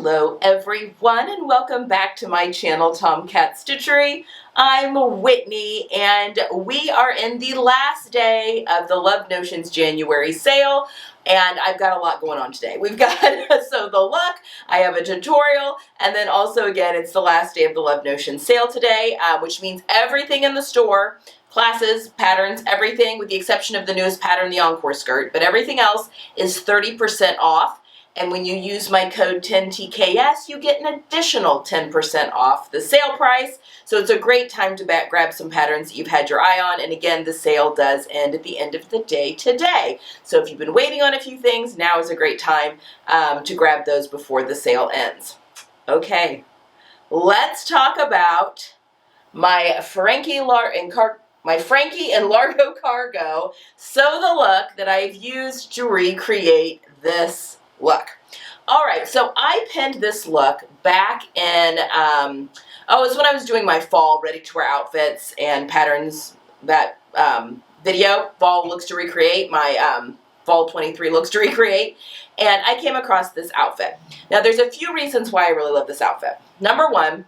Hello everyone and welcome back to my channel Tomcat Stitchery. I'm Whitney and we are in the last day of the Love Notions January sale and I've got a lot going on today. We've got so the look, I have a tutorial, and then also again it's the last day of the Love Notions sale today, which means everything in the store, classes, patterns, everything with the exception of the newest pattern, the Encore skirt, but everything else is 30% off. And when you use my code 10TKS, you get an additional 10% off the sale price. So it's a great time to grab some patterns that you've had your eye on. And again, the sale does end at the end of the day today. So if you've been waiting on a few things, now is a great time to grab those before the sale ends. Okay, let's talk about my Frankie and Largo Cargo Sew the Look that I've used to recreate this look. All right, so I pinned this look back in, it's when I was doing my fall ready to wear outfits and patterns, that video, fall looks to recreate, my fall 23 looks to recreate, and I came across this outfit. Now there's a few reasons why I really love this outfit. Number one,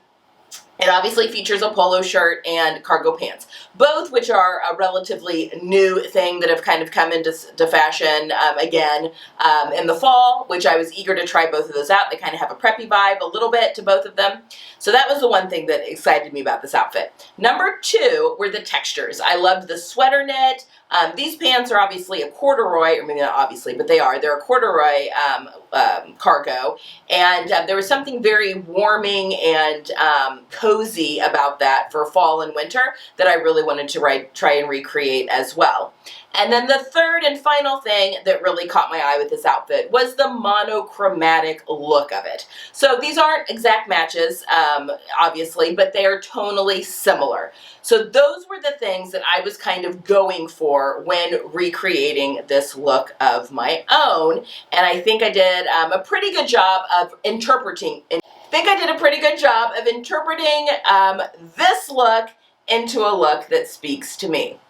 it obviously features a polo shirt and cargo pants, both which are a relatively new thing that have kind of come into fashion again in the fall, which I was eager to try both of those out. They kind of have a preppy vibe a little bit to both of them. So that was the one thing that excited me about this outfit. Number two were the textures. I loved the sweater knit. These pants are obviously a corduroy, or maybe not obviously, but they're a corduroy cargo, and there was something very warming and cozy about that for fall and winter that I really wanted to try and recreate as well. And then the third and final thing that really caught my eye with this outfit was the monochromatic look of it. So these aren't exact matches, obviously, but they are tonally similar. So those were the things that I was kind of going for when recreating this look of my own. And I think I did a pretty good job of interpreting this look into a look that speaks to me.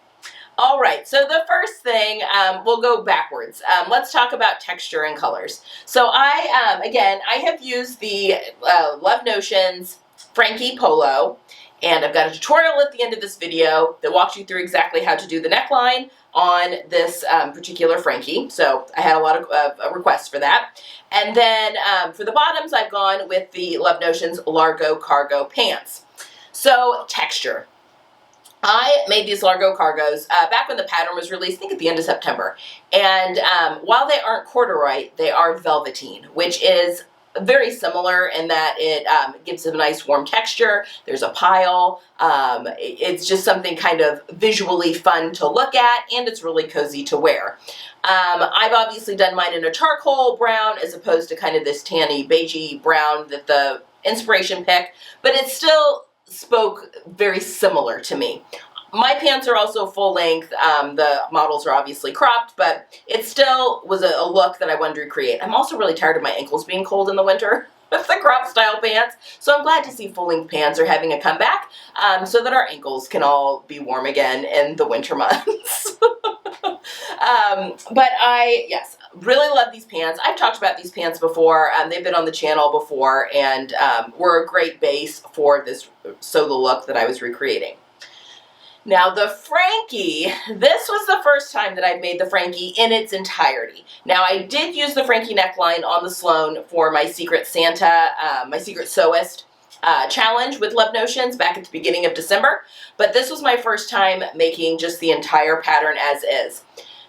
All right, so the first thing, we'll go backwards. Let's talk about texture and colors. So I have used the Love Notions Frankie Polo, and I've got a tutorial at the end of this video that walks you through exactly how to do the neckline on this particular Frankie. So I had a lot of requests for that. And then for the bottoms, I've gone with the Love Notions Largo Cargo pants. So texture. I made these Largo cargos back when the pattern was released, I think at the end of September. And while they aren't corduroy, they are velveteen, which is very similar in that it gives them a nice warm texture. There's a pile. It's just something kind of visually fun to look at, and it's really cozy to wear. I've obviously done mine in a charcoal brown as opposed to kind of this tanny beigey brown that the inspiration picked, but it still spoke very similar to me. My pants are also full length. The models are obviously cropped, but it still was a look that I wanted to recreate. I'm also really tired of my ankles being cold in the winter with the crop style pants, so I'm glad to see full length pants are having a comeback so that our ankles can all be warm again in the winter months. But yes, really love these pants. I've talked about these pants before. They've been on the channel before and were a great base for this Sew the Look that I was recreating. Now the Frankie, this was the first time that I've made the Frankie in its entirety. Now I did use the Frankie neckline on the Sloan for my Secret Santa, my Secret Sewist challenge with Love Notions back at the beginning of December, but this was my first time making just the entire pattern as is.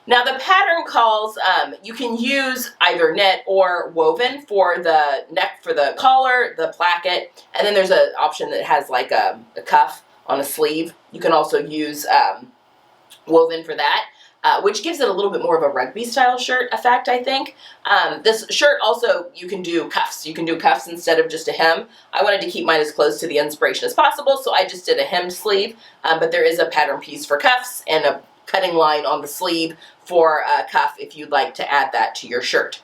Now the pattern calls, you can use either knit or woven for the neck, for the collar, the placket, and then there's an option that has like a cuff on a sleeve. You can also use woven for that, which gives it a little bit more of a rugby style shirt effect, I think. This shirt also, you can do cuffs. You can do cuffs instead of just a hem. I wanted to keep mine as close to the inspiration as possible, so I just did a hemmed sleeve, but there is a pattern piece for cuffs and a cutting line on the sleeve for a cuff if you'd like to add that to your shirt.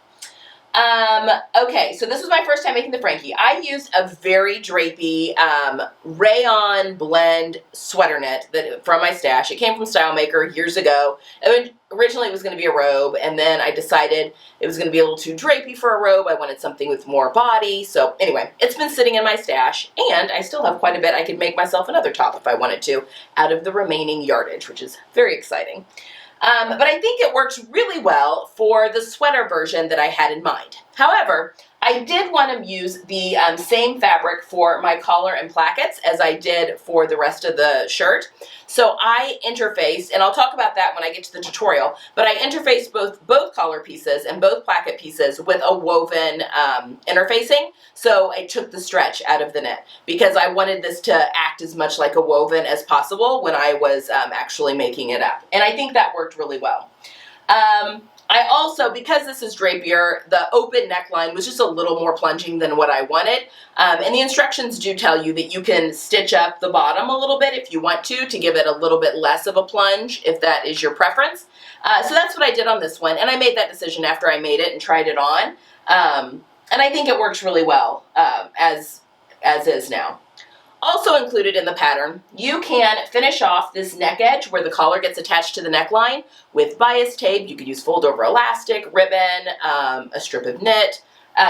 Okay, so this was my first time making the Frankie. I used a very drapey rayon blend sweater knit from my stash. It came from Style Maker years ago. originally it was going to be a robe, and then I decided it was going to be a little too drapey for a robe. I wanted something with more body. So anyway, it's been sitting in my stash, and I still have quite a bit. I could make myself another top if I wanted to out of the remaining yardage, which is very exciting. But I think it works really well for the sweater version that I had in mind. However, I did want to use the same fabric for my collar and plackets as I did for the rest of the shirt. So I interfaced, and I'll talk about that when I get to the tutorial, but I interfaced both collar pieces and both placket pieces with a woven interfacing. So I took the stretch out of the knit because I wanted this to act as much like a woven as possible when I was actually making it up. And I think that worked really well. I also, because this is drapier, the open neckline was just a little more plunging than what I wanted. And the instructions do tell you that you can stitch up the bottom a little bit if you want to give it a little bit less of a plunge if that is your preference. So that's what I did on this one. And I made that decision after I made it and tried it on. And I think it works really well as is now. Also included in the pattern, you can finish off this neck edge where the collar gets attached to the neckline with bias tape. You could use fold over elastic, ribbon, a strip of knit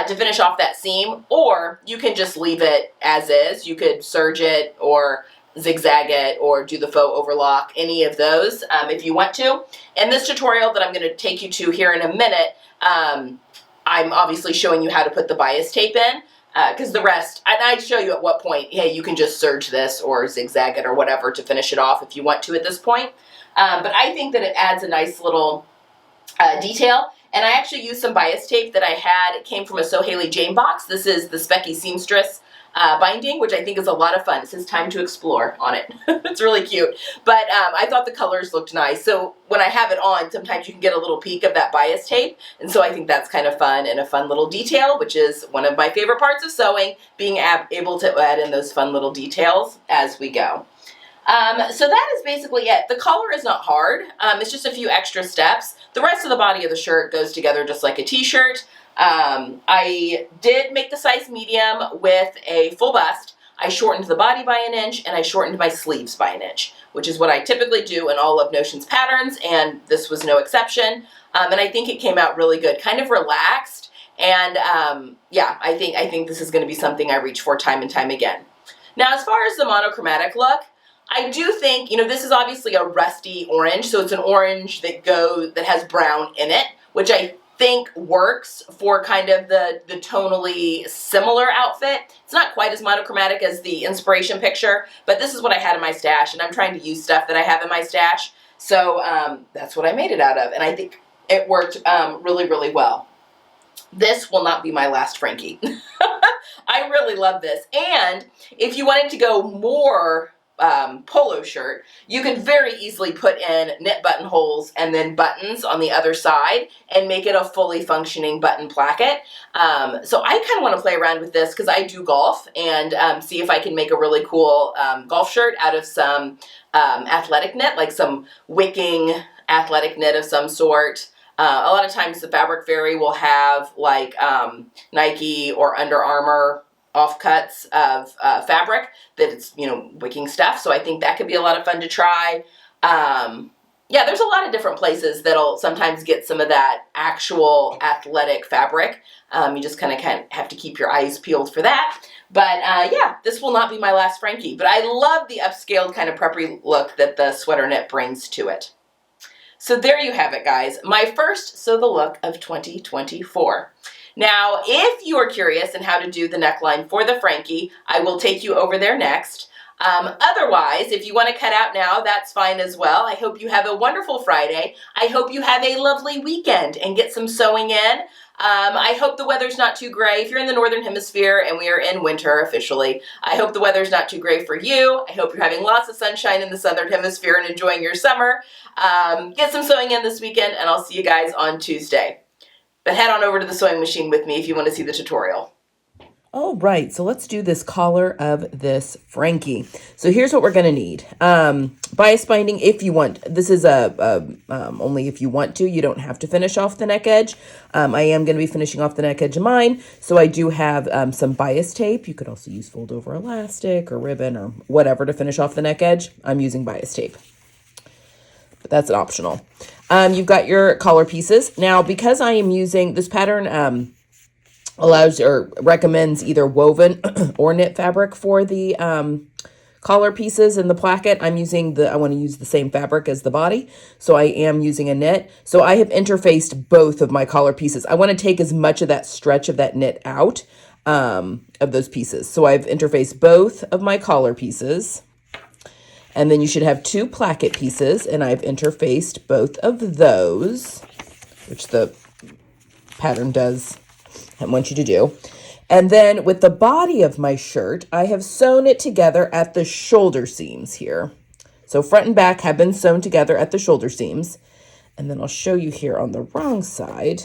to finish off that seam, or you can just leave it as is. You could serge it or zigzag it or do the faux overlock, any of those if you want to. In this tutorial that I'm going to take you to here in a minute, I'm obviously showing you how to put the bias tape in. Because the rest, and I'd show you at what point, hey, you can just serge this or zigzag it or whatever to finish it off if you want to at this point. But I think that it adds a nice little detail. And I actually used some bias tape that I had. It came from a So Haley Jane box. This is the Specky Seamstress binding, which I think is a lot of fun. It says Time to Explore on it. It's really cute. But I thought the colors looked nice. So when I have it on, sometimes you can get a little peek of that bias tape. And so I think that's kind of fun and a fun little detail, which is one of my favorite parts of sewing, being able to add in those fun little details as we go. So that is basically it. The collar is not hard. It's just a few extra steps. The rest of the body of the shirt goes together just like a t-shirt. I did make the size medium with a full bust. I shortened the body by an inch and I shortened my sleeves by an inch, which is what I typically do in all Love Notions patterns, and this was no exception. And I think it came out really good, kind of relaxed. And yeah, I think this is going to be something I reach for time and time again. Now, as far as the monochromatic look, I do think, this is obviously a rusty orange, so it's an orange that has brown in it, which I think works for kind of the tonally similar outfit. It's not quite as monochromatic as the inspiration picture, but this is what I had in my stash, and I'm trying to use stuff that I have in my stash, so that's what I made it out of, and I think it worked really, really well. This will not be my last Frankie. I really love this, and if you wanted to go more polo shirt, you can very easily put in knit buttonholes and then buttons on the other side and make it a fully functioning button placket. So I kind of want to play around with this because I do golf and see if I can make a really cool golf shirt out of some athletic knit, like some wicking athletic knit of some sort. A lot of times the Fabric Fairy will have like Nike or Under Armour offcuts of fabric that it's, wicking stuff. So I think that could be a lot of fun to try. Yeah, there's a lot of different places that'll sometimes get some of that actual athletic fabric. You just kind of have to keep your eyes peeled for that. But yeah, this will not be my last Frankie. But I love the upscaled kind of preppy look that the sweater knit brings to it. So there you have it, guys. My first Sew the Look of 2024. Now, if you are curious in how to do the neckline for the Frankie, I will take you over there next. Otherwise, if you want to cut out now, that's fine as well. I hope you have a wonderful Friday. I hope you have a lovely weekend and get some sewing in. I hope the weather's not too gray. If you're in the Northern Hemisphere and we are in winter officially, I hope the weather's not too gray for you. I hope you're having lots of sunshine in the Southern Hemisphere and enjoying your summer. Get some sewing in this weekend, and I'll see you guys on Tuesday. But head on over to the sewing machine with me if you want to see the tutorial. All right, so let's do this collar of this Frankie. So here's what we're going to need. Bias binding if you want. This is only if you want to. You don't have to finish off the neck edge. I am going to be finishing off the neck edge of mine. So I do have some bias tape. You could also use fold over elastic or ribbon or whatever to finish off the neck edge. I'm using bias tape. but that's an optional. You've got your collar pieces. Now, because I am using this pattern, allows or recommends either woven or knit fabric for the collar pieces and the placket. I want to use the same fabric as the body, so I am using a knit. So I have interfaced both of my collar pieces. I want to take as much of that stretch of that knit out of those pieces. So I've interfaced both of my collar pieces. And then you should have 2 placket pieces, and I've interfaced both of those, which the pattern does want you to do. And then with the body of my shirt, I have sewn it together at the shoulder seams here. So front and back have been sewn together at the shoulder seams. And then I'll show you here on the wrong side.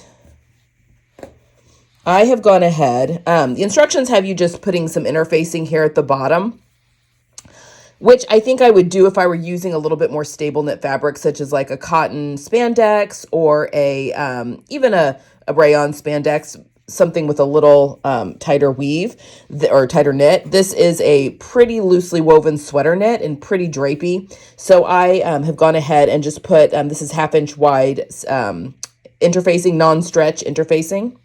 I have gone ahead. The instructions have you just putting some interfacing here at the bottom, which I think I would do if I were using a little bit more stable knit fabric, such as like a cotton spandex or even a rayon spandex, something with a little tighter weave or tighter knit. This is a pretty loosely woven sweater knit and pretty drapey. So I have gone ahead and just put, this is 1/2 inch wide interfacing, non-stretch interfacing.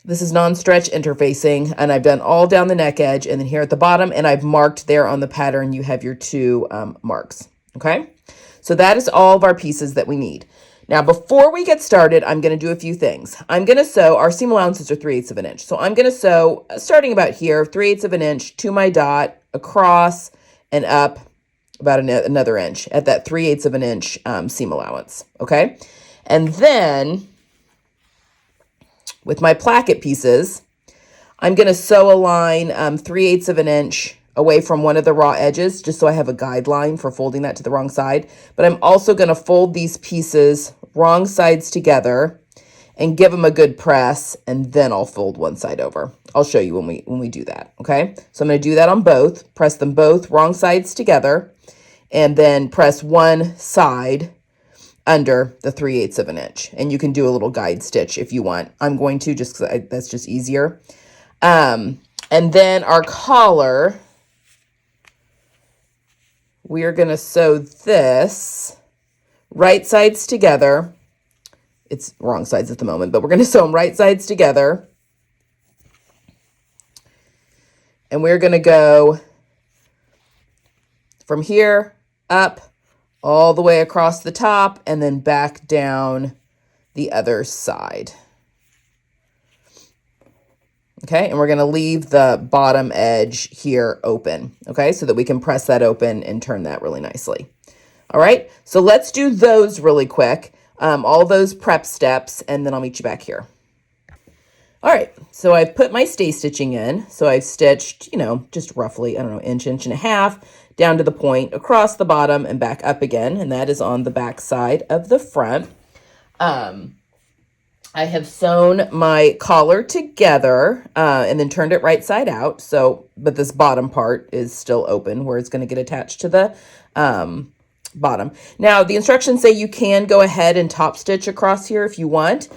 This is non-stretch interfacing, and I've done all down the neck edge and then here at the bottom, and I've marked there on the pattern. You have your 2 marks, okay? So that is all of our pieces that we need. Now, before we get started, I'm going to do a few things. I'm going to sew, our seam allowances are 3/8 of an inch. So I'm going to sew, starting about here, 3/8 of an inch to my dot, across and up about another inch at that 3/8 of an inch seam allowance, okay? And then with my placket pieces, I'm going to sew a line 3/8 of an inch away from one of the raw edges, just so I have a guideline for folding that to the wrong side. But I'm also going to fold these pieces wrong sides together and give them a good press, and then I'll fold one side over. I'll show you when we do that, okay? So I'm going to do that on both, press them both wrong sides together, and then press one side under the 3/8 of an inch. And you can do a little guide stitch if you want. I'm going to, just because that's just easier. And then our collar, we are going to sew this right sides together. It's wrong sides at the moment, but we're going to sew them right sides together. And we're going to go from here up all the way across the top and then back down the other side. Okay, and we're going to leave the bottom edge here open, okay, so that we can press that open and turn that really nicely. All right, so let's do those really quick, all those prep steps, and then I'll meet you back here. All right, so I've put my stay stitching in. So I've stitched, just roughly, inch and a half down to the point, across the bottom and back up again, and that is on the back side of the front. I have sewn my collar together and then turned it right side out. So, but this bottom part is still open where it's going to get attached to the bottom. Now, the instructions say you can go ahead and top stitch across here if you want.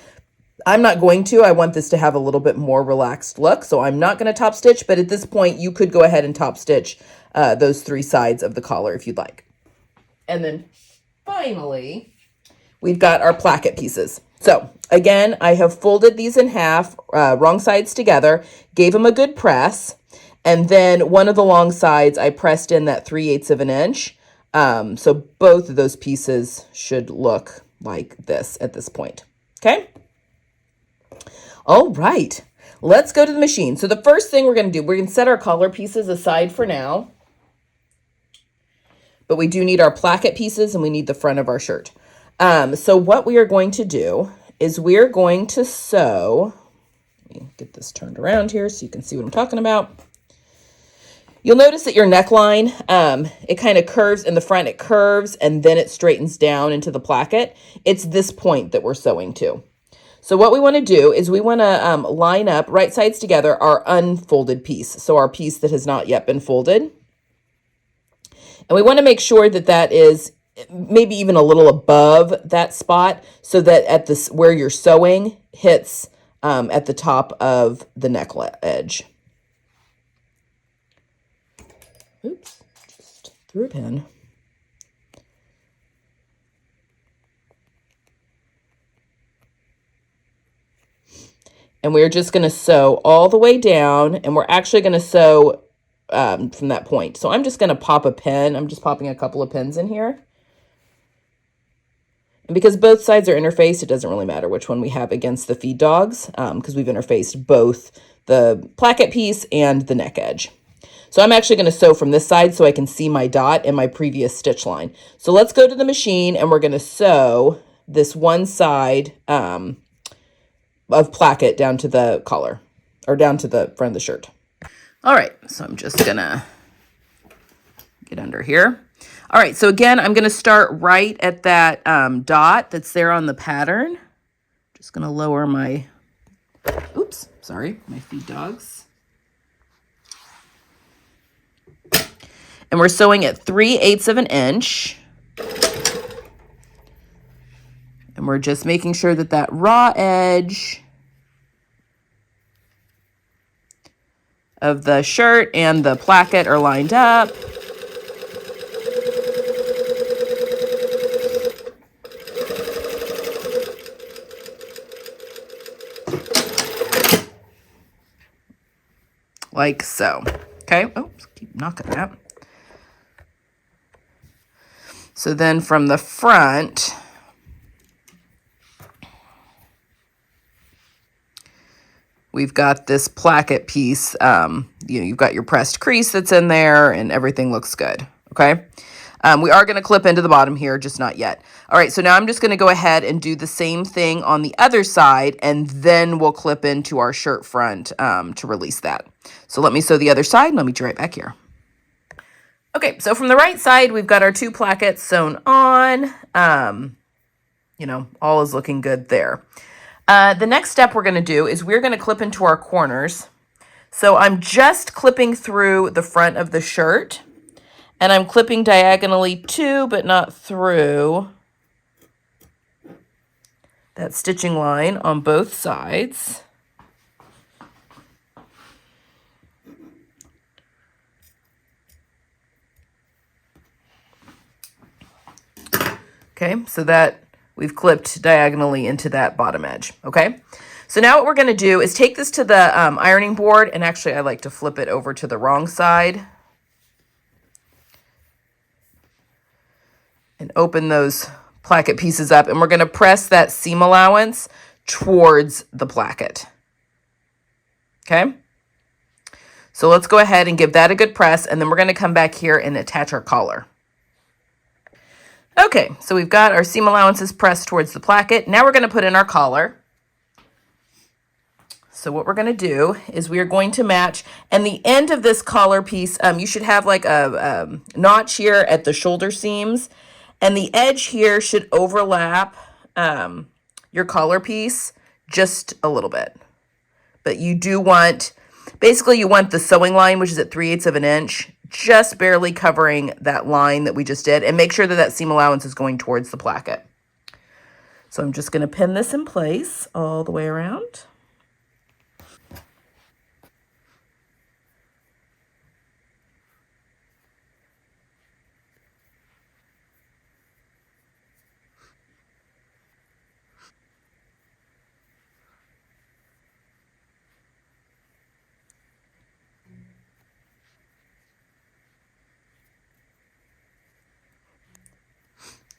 I'm not going to. I want this to have a little bit more relaxed look, so I'm not going to top stitch, but at this point, you could go ahead and top stitch those 3 sides of the collar if you'd like. And then finally, we've got our placket pieces. So again, I have folded these in half, wrong sides together, gave them a good press, and then one of the long sides, I pressed in that 3/8 of an inch. So both of those pieces should look like this at this point. Okay. All right, let's go to the machine. So the first thing we're going to do, we're going to set our collar pieces aside for now, but we do need our placket pieces and we need the front of our shirt. So what we are going to do is we're going to sew, let me get this turned around here so you can see what I'm talking about. You'll notice that your neckline, it kind of curves in the front, it curves and then it straightens down into the placket. It's this point that we're sewing to. So what we want to do is we want to line up right sides together our unfolded piece. So our piece that has not yet been folded. And we want to make sure that that is maybe even a little above that spot so that at this where you're sewing hits at the top of the neck edge. Oops, just threw a pin. And we're just going to sew all the way down, and we're actually going to sew from that point. So I'm just going to pop a pin. I'm just popping a couple of pins in here. And because both sides are interfaced, it doesn't really matter which one we have against the feed dogs, because we've interfaced both the placket piece and the neck edge. So I'm actually going to sew from this side so I can see my dot in my previous stitch line. So let's go to the machine, and we're going to sew this one side of placket down to the collar, or down to the front of the shirt. All right, so I'm just going to get under here. All right, so again, I'm going to start right at that dot that's there on the pattern. Just going to lower my, oops, sorry, my feed dogs. And we're sewing at 3/8 of an inch. And we're just making sure that that raw edge of the shirt and the placket are lined up. Like so. Okay. Oh, keep knocking that. So then from the front, we've got this placket piece. You've got your pressed crease that's in there, and everything looks good. Okay. We are going to clip into the bottom here, just not yet. All right, so now I'm just going to go ahead and do the same thing on the other side, and then we'll clip into our shirt front to release that. So let me sew the other side, and let me meet you right back here. Okay, so from the right side, we've got our 2 plackets sewn on. All is looking good there. The next step we're going to do is we're going to clip into our corners. So I'm just clipping through the front of the shirt, and I'm clipping diagonally to, but not through, that stitching line on both sides. Okay, so that we've clipped diagonally into that bottom edge. Okay, so now what we're going to do is take this to the ironing board, and actually I like to flip it over to the wrong side and open those placket pieces up, and we're going to press that seam allowance towards the placket. Okay, so let's go ahead and give that a good press, and then we're going to come back here and attach our collar. Okay, so we've got our seam allowances pressed towards the placket. Now we're going to put in our collar. So what we're going to do is we are going to match, and the end of this collar piece, you should have like a notch here at the shoulder seams, and the edge here should overlap your collar piece just a little bit. But you do want, basically you want the sewing line, which is at 3/8 of an inch, just barely covering that line that we just did, and make sure that that seam allowance is going towards the placket. So I'm just going to pin this in place all the way around.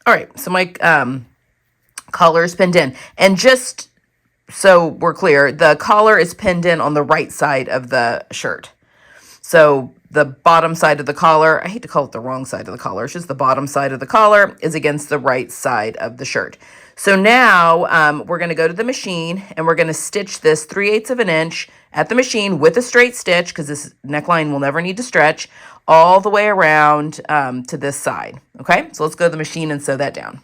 All right, so my collar is pinned in. And just so we're clear, the collar is pinned in on the right side of the shirt. So the bottom side of the collar, I hate to call it the wrong side of the collar, it's just the bottom side of the collar is against the right side of the shirt. So now we're going to go to the machine, and we're going to stitch this 3/8 of an inch at the machine with a straight stitch, because this neckline will never need to stretch, all the way around to this side. Okay, so let's go to the machine and sew that down.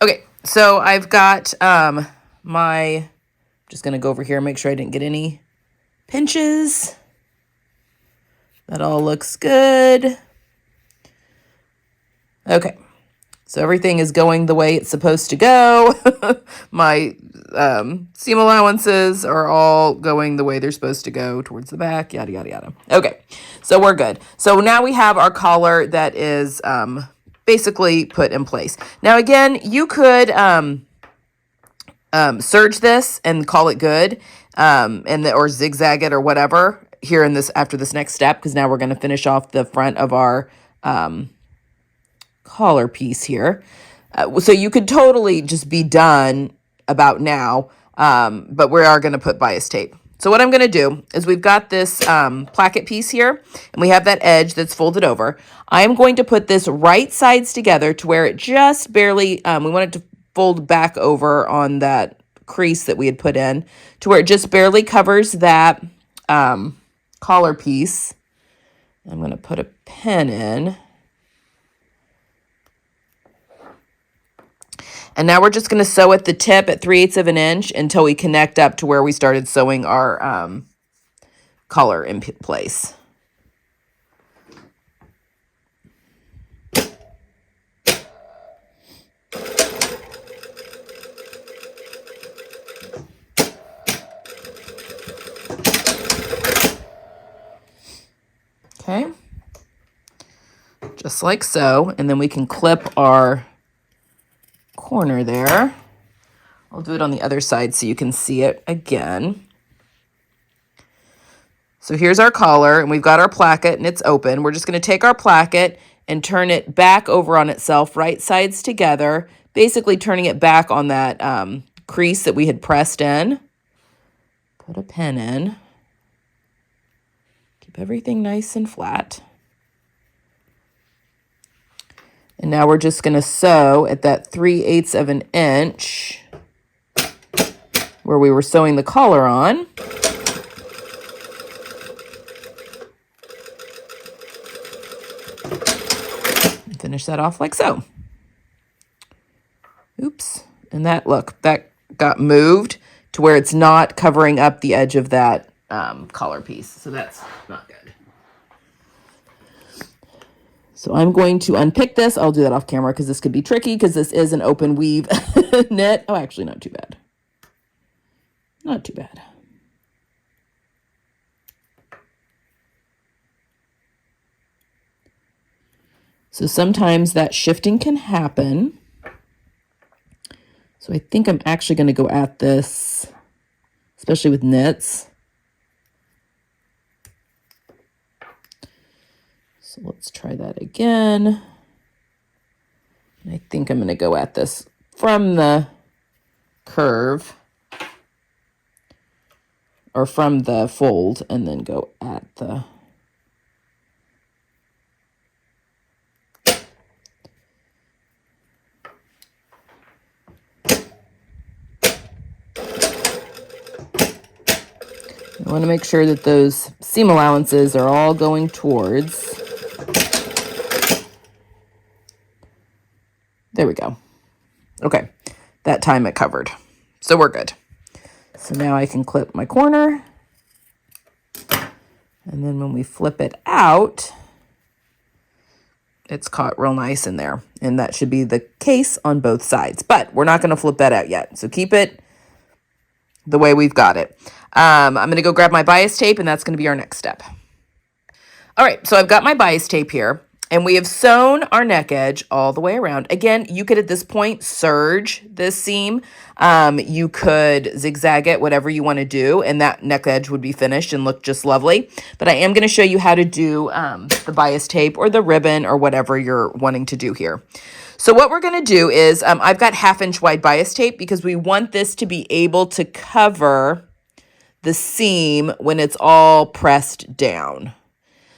Okay, so I've got just going to go over here and make sure I didn't get any pinches. That all looks good. Okay. So everything is going the way it's supposed to go. My seam allowances are all going the way they're supposed to go towards the back, yada, yada, yada. Okay, so we're good. So now we have our collar that is basically put in place. Now, again, you could serge this and call it good, or zigzag it or whatever here in this after this next step, because now we're going to finish off the front of our collar piece here. So you could totally just be done about now, but we are going to put bias tape. So what I'm going to do is we've got this placket piece here, and we have that edge that's folded over. I'm going to put this right sides together to where it just barely, we want it to fold back over on that crease that we had put in, to where it just barely covers that collar piece. I'm going to put a pin in. And now we're just going to sew at the tip at 3/8 of an inch until we connect up to where we started sewing our collar in place. Okay, just like so, and then we can clip our corner there. I'll do it on the other side so you can see it again. So here's our collar, and we've got our placket, and it's open. We're just going to take our placket and turn it back over on itself, right sides together, basically turning it back on that crease that we had pressed in. Put a pin in. Keep everything nice and flat. And now we're just going to sew at that 3/8 of an inch where we were sewing the collar on. And finish that off like so. Oops. And that, look, that got moved to where it's not covering up the edge of that collar piece. So that's not good. So I'm going to unpick this. I'll do that off camera because this could be tricky because this is an open weave knit. Oh, actually, not too bad. Not too bad. So sometimes that shifting can happen. So I think I'm actually going to go at this, especially with knits. So let's try that again. And I think I'm going to go at this from the curve or from the fold and then go at the I want to make sure that those seam allowances are all going towards. There we go. Okay, that time it covered. So we're good. So now I can clip my corner. And then when we flip it out, it's caught real nice in there. And that should be the case on both sides. But we're not going to flip that out yet. So keep it the way we've got it. I'm going to go grab my bias tape, and that's going to be our next step. All right, so I've got my bias tape here, and we have sewn our neck edge all the way around. Again, you could at this point serge this seam. You could zigzag it, whatever you want to do, and that neck edge would be finished and look just lovely. But I am going to show you how to do the bias tape or the ribbon or whatever you're wanting to do here. So what we're going to do is I've got 1/2 inch wide bias tape because we want this to be able to cover the seam when it's all pressed down.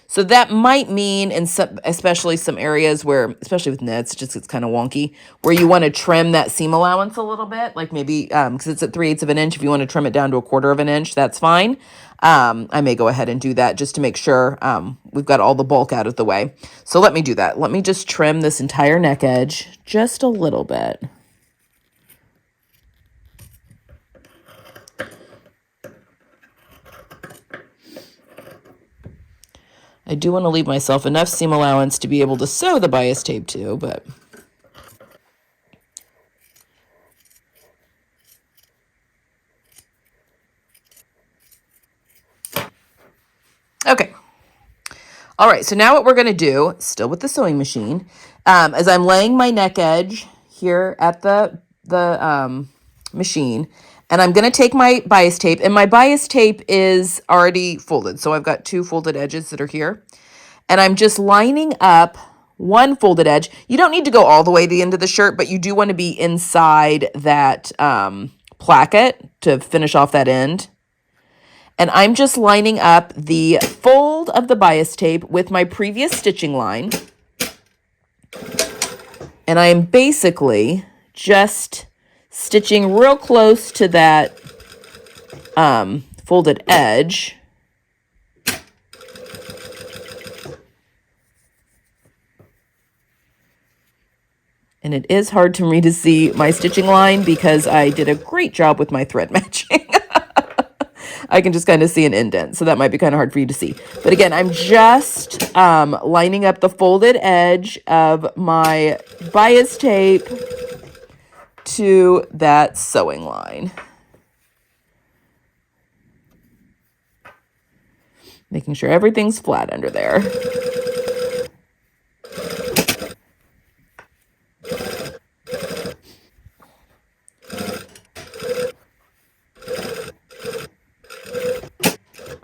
So that might mean in some, especially some areas where, especially with knits, it just gets kind of wonky, where you want to trim that seam allowance a little bit, like maybe, because it's at 3/8 of an inch, if you want to trim it down to 1/4 of an inch, that's fine. I may go ahead and do that just to make sure we've got all the bulk out of the way. So let me do that. Let me just trim this entire neck edge just a little bit. I do want to leave myself enough seam allowance to be able to sew the bias tape too, but okay. All right, so now what we're going to do, still with the sewing machine, as I'm laying my neck edge here at the machine, and I'm going to take my bias tape, and my bias tape is already folded. So I've got 2 folded edges that are here, and I'm just lining up one folded edge. You don't need to go all the way to the end of the shirt, but you do want to be inside that placket to finish off that end. And I'm just lining up the fold of the bias tape with my previous stitching line. And I am basically just stitching real close to that folded edge. And it is hard for me to see my stitching line because I did a great job with my thread matching. I can just kind of see an indent, so that might be kind of hard for you to see. But again, I'm just lining up the folded edge of my bias tape to that sewing line. Making sure everything's flat under there.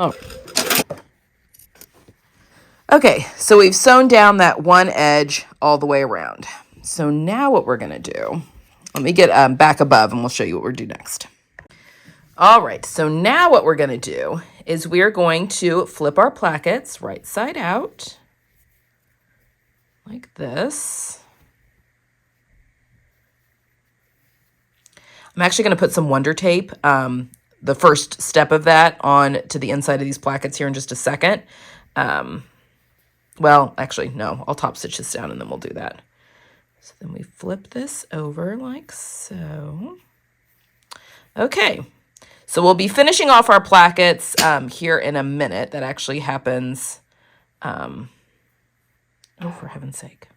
Oh. Okay, so we've sewn down that one edge all the way around. So now what we're going to do, let me get back above and we'll show you what we're doing next. All right, so now what we're going to do is we're going to flip our plackets right side out like this. I'm actually going to put some Wonder Tape, the first step of that, on to the inside of these plackets here in just a second. Well, actually, no, I'll top stitch this down and then we'll do that. So then we flip this over like so. Okay, so we'll be finishing off our plackets here in a minute. That actually happens, oh, for heaven's sake.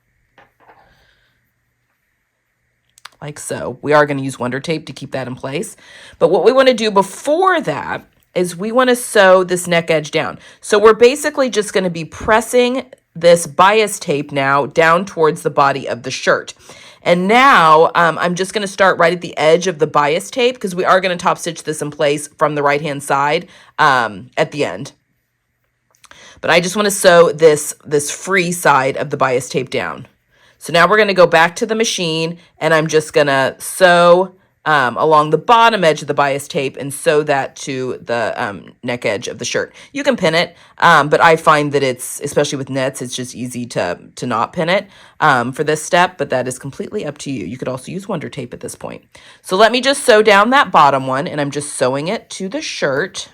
Like so. We are going to use Wonder Tape to keep that in place. But what we want to do before that is we want to sew this neck edge down. So we're basically just going to be pressing this bias tape now down towards the body of the shirt. And now I'm just going to start right at the edge of the bias tape because we are going to top stitch this in place from the right hand side at the end. But I just want to sew this free side of the bias tape down. So now we're going to go back to the machine and I'm just going to sew along the bottom edge of the bias tape and sew that to the neck edge of the shirt. You can pin it, but I find that it's, especially with knits, it's just easy to not pin it for this step, but that is completely up to you. You could also use Wonder Tape at this point. So let me just sew down that bottom one and I'm just sewing it to the shirt.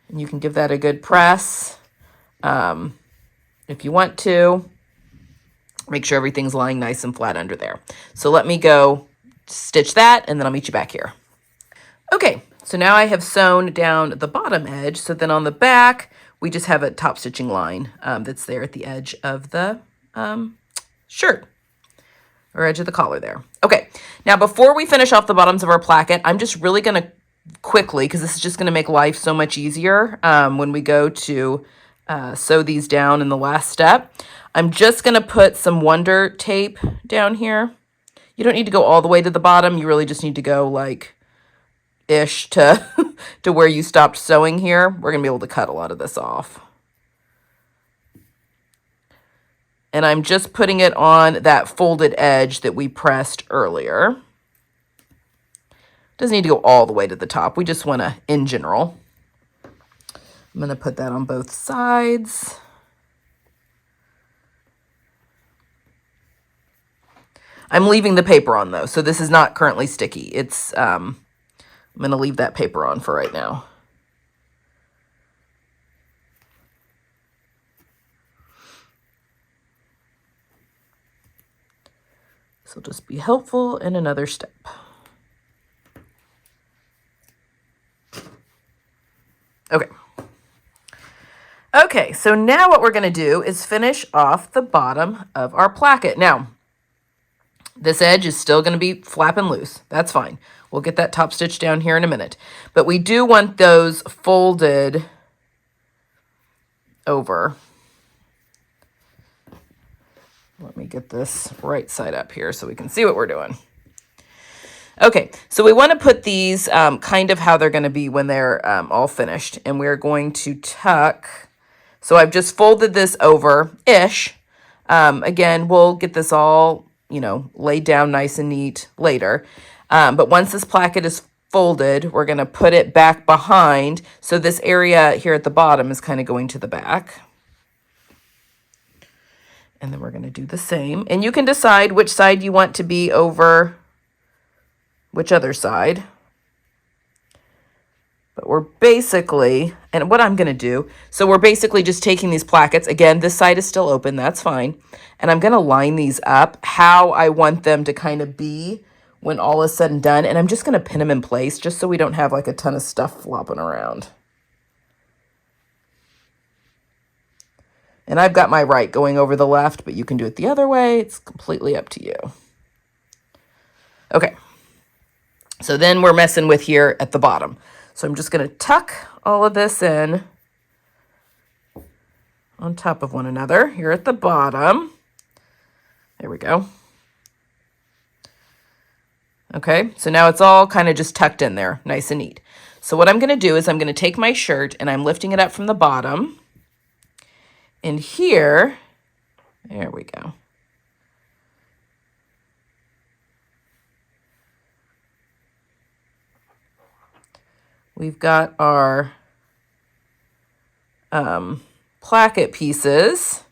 And you can give that a good press if you want to. Make sure everything's lying nice and flat under there. So let me go stitch that and then I'll meet you back here. Okay, so now I have sewn down the bottom edge. So then on the back, we just have a top stitching line that's there at the edge of the shirt or edge of the collar there. Okay, now before we finish off the bottoms of our placket, I'm just really going to quickly, because this is just going to make life so much easier when we go to sew these down in the last step. I'm just going to put some Wonder Tape down here. You don't need to go all the way to the bottom. You really just need to go like ish to, to where you stopped sewing here. We're going to be able to cut a lot of this off. And I'm just putting it on that folded edge that we pressed earlier. Doesn't need to go all the way to the top. We just want to, in general. I'm going to put that on both sides. I'm leaving the paper on though, so this is not currently sticky. It's, I'm going to leave that paper on for right now. This will just be helpful in another step. Okay. Okay, so now what we're going to do is finish off the bottom of our placket. Now, this edge is still going to be flapping loose. That's fine. We'll get that top stitch down here in a minute. But we do want those folded over. Let me get this right side up here so we can see what we're doing. Okay, so we want to put these kind of how they're going to be when they're all finished. And we're going to tuck. So I've just folded this over-ish. Again, we'll get this all, laid down nice and neat later. But once this placket is folded, we're going to put it back behind. So this area here at the bottom is kind of going to the back. And then we're going to do the same. And you can decide which side you want to be over which other side. But we're basically, and what I'm going to do, so we're basically just taking these plackets. Again, this side is still open. That's fine. And I'm going to line these up how I want them to kind of be when all is said and done. And I'm just going to pin them in place just so we don't have like a ton of stuff flopping around. And I've got my right going over the left, but you can do it the other way. It's completely up to you. Okay. So then we're messing with here at the bottom. So I'm just going to tuck all of this in on top of one another here at the bottom. There we go. Okay, so now it's all kind of just tucked in there, nice and neat. So what I'm going to do is I'm going to take my shirt and I'm lifting it up from the bottom. And here, there we go. We've got our placket pieces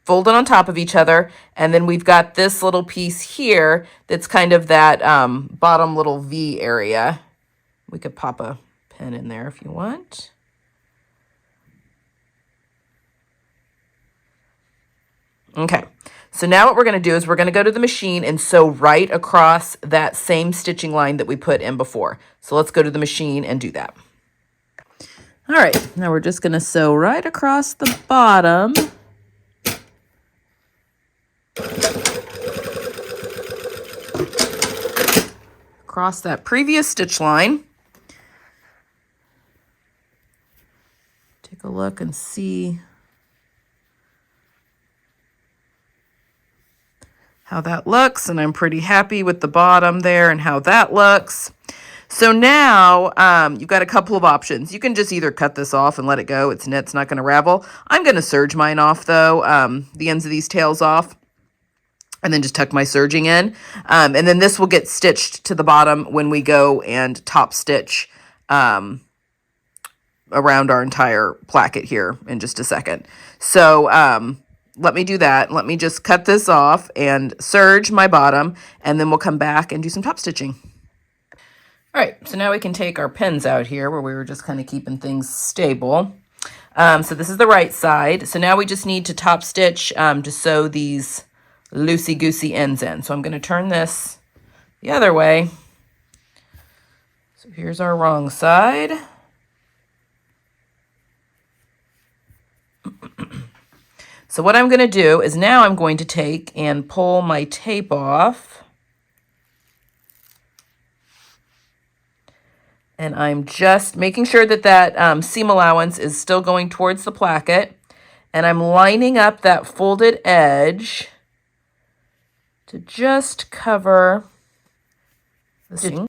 folded on top of each other. And then we've got this little piece here that's kind of that bottom little V area. We could pop a pin in there if you want. Okay, so now what we're going to do is we're going to go to the machine and sew right across that same stitching line that we put in before. So let's go to the machine and do that. All right, now we're just going to sew right across the bottom. Across that previous stitch line. Take a look and see how that looks, and I'm pretty happy with the bottom there and how that looks. So now you've got a couple of options. You can just either cut this off and let it go. It's knit, it's not going to ravel. I'm going to serge mine off though, the ends of these tails off, and then just tuck my serging in. And then this will get stitched to the bottom when we go and top stitch around our entire placket here in just a second. So let me do that. Let me just cut this off and serge my bottom, and then we'll come back and do some top stitching. All right, so now we can take our pins out here where we were just kind of keeping things stable. So this is the right side. So now we just need to top stitch to sew these loosey-goosey ends in. So I'm going to turn this the other way. So here's our wrong side. So what I'm going to do is now I'm going to take and pull my tape off. And I'm just making sure that that seam allowance is still going towards the placket. And I'm lining up that folded edge to just cover the stitching.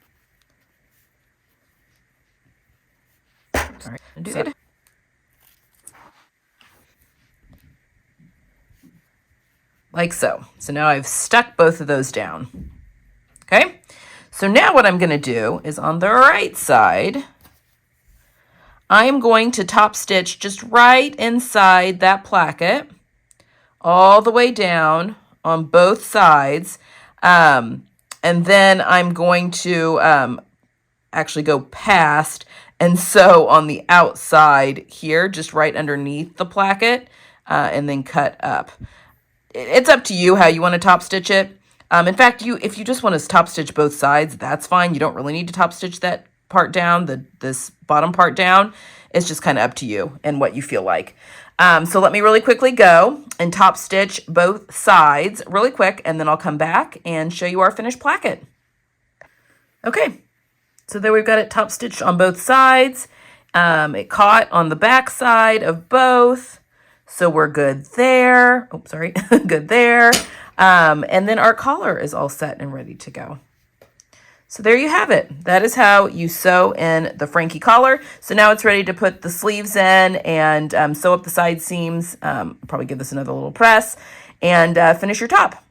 All right, do that. Like so. So now I've stuck both of those down. Okay, so now what I'm going to do is on the right side, I am going to top stitch just right inside that placket, all the way down on both sides. And then I'm going to actually go past and sew on the outside here, just right underneath the placket, and then cut up. It's up to you how you want to top stitch it. In fact, if you just want to top stitch both sides, that's fine. You don't really need to top stitch that part down, this bottom part down. It's just kind of up to you and what you feel like. So let me really quickly go and top stitch both sides really quick, and then I'll come back and show you our finished placket. Okay, so there we've got it top stitched on both sides. It caught on the back side of both, so we're good there. Oh, sorry, good there. And then our collar is all set and ready to go. So there you have it. That is how you sew in the Frankie collar. So now it's ready to put the sleeves in and sew up the side seams. Probably give this another little press and finish your top.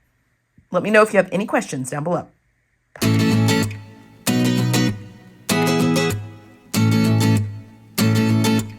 Let me know if you have any questions down below.